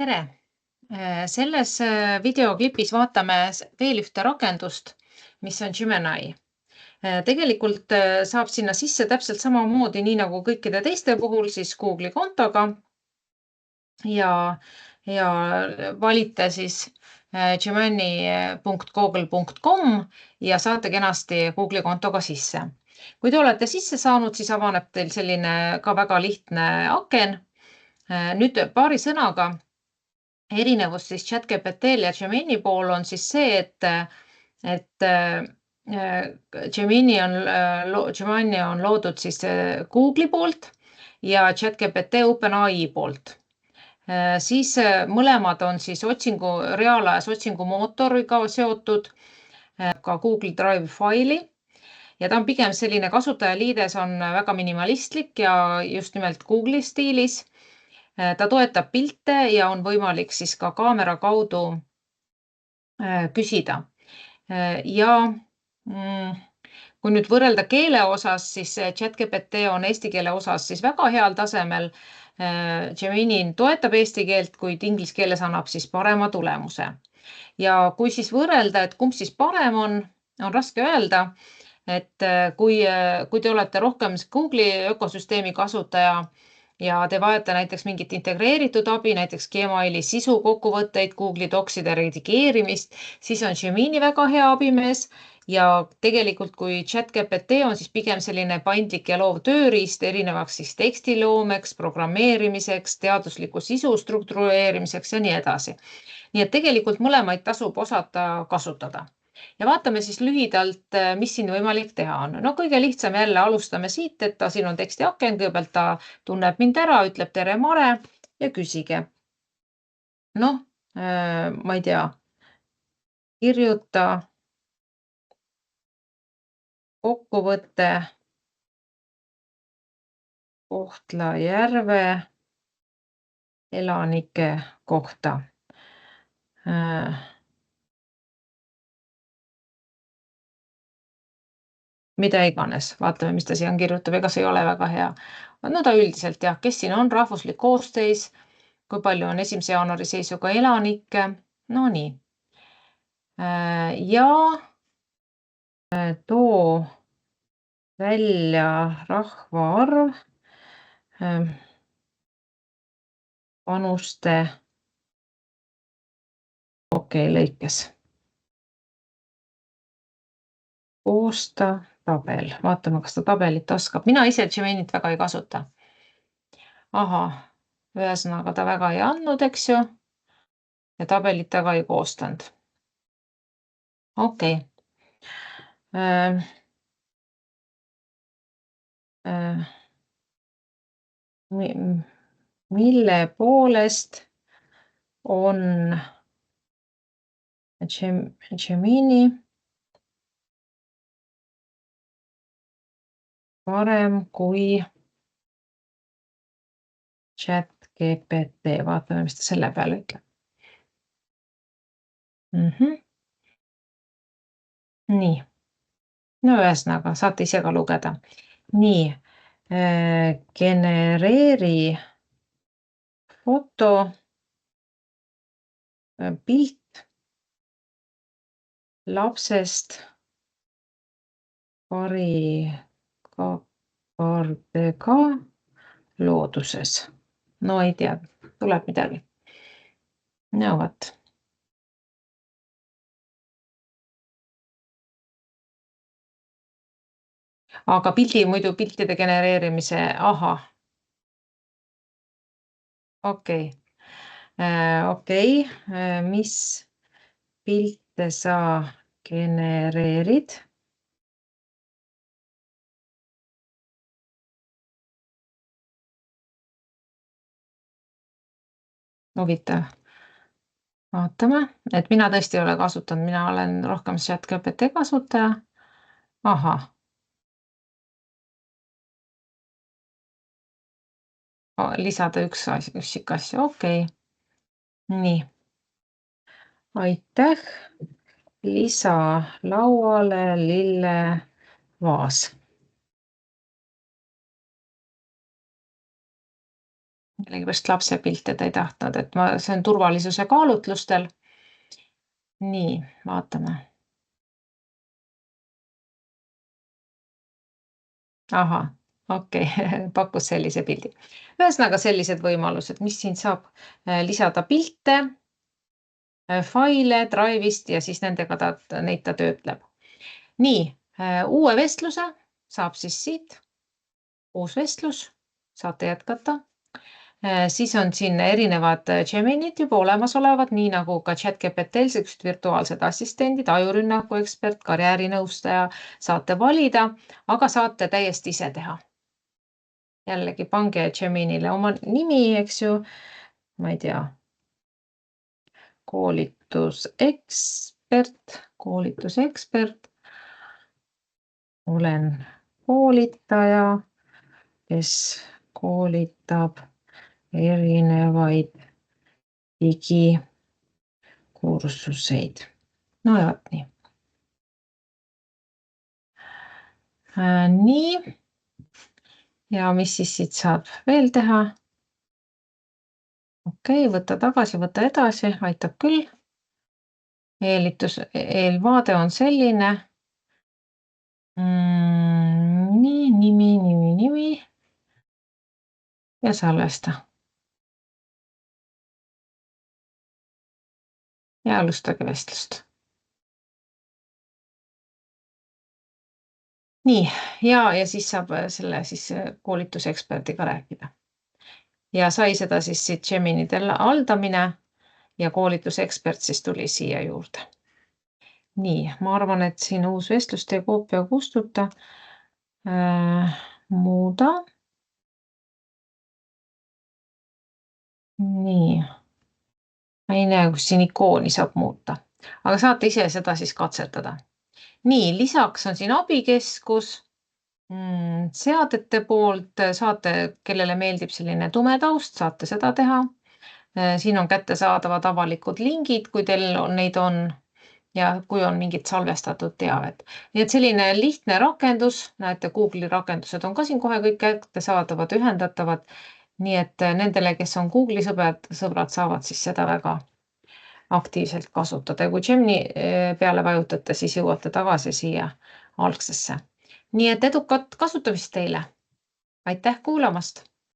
tere! Selles videoklipis vaatame veel ühte rakendust, mis on Gemini. Tegelikult saab sinna sisse täpselt samamoodi, nii nagu kõikide teiste puhul, siis Google'i kontoga ja valite siis gemini.google.com ja saate kenasti Google'i kontoga sisse. Kui te olete sisse saanud, siis avaneb teil selline ka väga lihtne aken. Nüüd paari sõnaga. Erinevus siis ChatGPT-l ja Gemini pool on siis see, et Gemini on loodud siis Google'i poolt ja ChatGPT OpenAI poolt. Siis mõlemad on siis reaalajas otsingumootoriga seotud, ka Google Drive faili ja ta on pigem selline kasutajaliides on väga minimalistlik ja just nimelt Google'i stiilis. Ta toetab pilte ja on võimalik siis ka kaamera kaudu küsida. Ja kui nüüd võrrelda keele osas, siis ChatGPT on eesti keele osas siis väga heal tasemel. Gemini toetab eesti keelt, kuid inglise keeles annab siis parema tulemuse. Ja kui siis võrrelda, et kumb siis parem on raske öelda. Et kui te olete rohkem Google'i ökosüsteemi kasutaja, ja te vajate näiteks mingit integreeritud abi, näiteks Gmaili sisu kokkuvõtteid, Google'i Docside redigeerimist, siis on Gemini väga hea abimees. Ja tegelikult kui ChatGPT on siis pigem selline paindlik ja loov tööriist erinevaks siis tekstiloomeks, programmeerimiseks, teadusliku sisu struktureerimiseks ja nii edasi. Nii et tegelikult mõlemaid tasub osata kasutada. Ja vaatame siis lühidalt, mis siin võimalik teha on. No kõige lihtsam jälle alustame siit, et siin on teksti aken, kõigepealt ta tunneb mind ära, ütleb tere Mare ja küsige. Noh, ma ei tea, kirjuta kokkuvõte Kohtla-Järve elanike kohta. Mida iganes, vaatame, mis ta siin kirjutab, ega see ei ole väga hea. No ta üldiselt jah, kes siin on rahvuslik koosseis, kui palju on 1. jaanuari seisuga elanikke, no nii. Ja too välja rahvaarv, vanuste lõikes. Koosta tabel. Vaatame, kas ta tabelit oskab. Mina ise Geminit väga ei kasuta. Ühesõnaga ta väga ei andnud, eks ju. Ja tabelit ta ka ei koostanud. Okei. Mille poolest on Gemini parem kui ChatGPT. Vaatame, mis ta selle peale ütleb. Nii. No ühesõnaga, saate ise ka lugeda. Nii. Genereeri foto, pilt lapsest karikaaridega looduses. No ei tea, tuleb midagi. No vot. Aga muidu piltide genereerimise, Okei. Mis pilte sa genereerid? Huvitav. Vaatame, et mina tõesti ei ole kasutanud, mina olen rohkem ChatGPT kasutaja. Lisada üksik asja, okei. Nii. Aitäh. Lisa lauale lillevaas. Millegipärast lapse pilte ta ei tahtnud, et see on turvalisuse kaalutlustel. Nii, vaatame. Ahah, okei, pakkus sellise pildi. Ühesõnaga sellised võimalused, mis siin saab lisada pilte, faile Drive'ist ja siis nendega neid ta töötleb. Nii, uue vestluse saab siis siit, uus vestlus, saate jätkata. Siis on siin erinevad Geminid juba olemasolevad, nii nagu ka ChatGPT-l sellised virtuaalsed assistendid, ajurünnaku ekspert, karjäärinõustaja saate valida, aga saate täiesti ise teha. Jällegi pange Geminile oma nimi, eks ju, ma ei tea, koolitusekspert, olen koolitaja, kes koolitab erinevaid digikursuseid. No ja vot nii. Nii. Ja mis siis siit saab veel teha? Okei, võta tagasi, võta edasi, aitab küll. Eelvaade on selline. Nii, nimi. Ja salvesta. Ja alustage vestlust. Nii, ja siis saab selle siis koolituseksperdiga rääkida. Ja sai seda siis siit Geminidel haldamine ja koolitusekspert siis tuli siia juurde. Nii, ma arvan, et siin uus vestlus, tee koopia kustuta. Muuda. Nii. Ma ei näe, kus siin ikooni saab muuta, aga saate ise seda siis katsetada. Nii, lisaks on siin abikeskus, seadete poolt saate, kellele meeldib selline tume taust, saate seda teha. Siin on kättesaadavad avalikud lingid, kui teil neid on ja kui on mingit salvestatud teavet. Nii et selline lihtne rakendus, näete, Google'i rakendused on ka siin kohe kõik kättesaadavad, ühendatavad. Nii et nendele, kes on Google'i sõbrad, saavad siis seda väga aktiivselt kasutada. Ja kui Gemini peale vajutate, siis jõuate tagasi siia algsesse. Nii et edukat kasutamist teile. Aitäh kuulamast!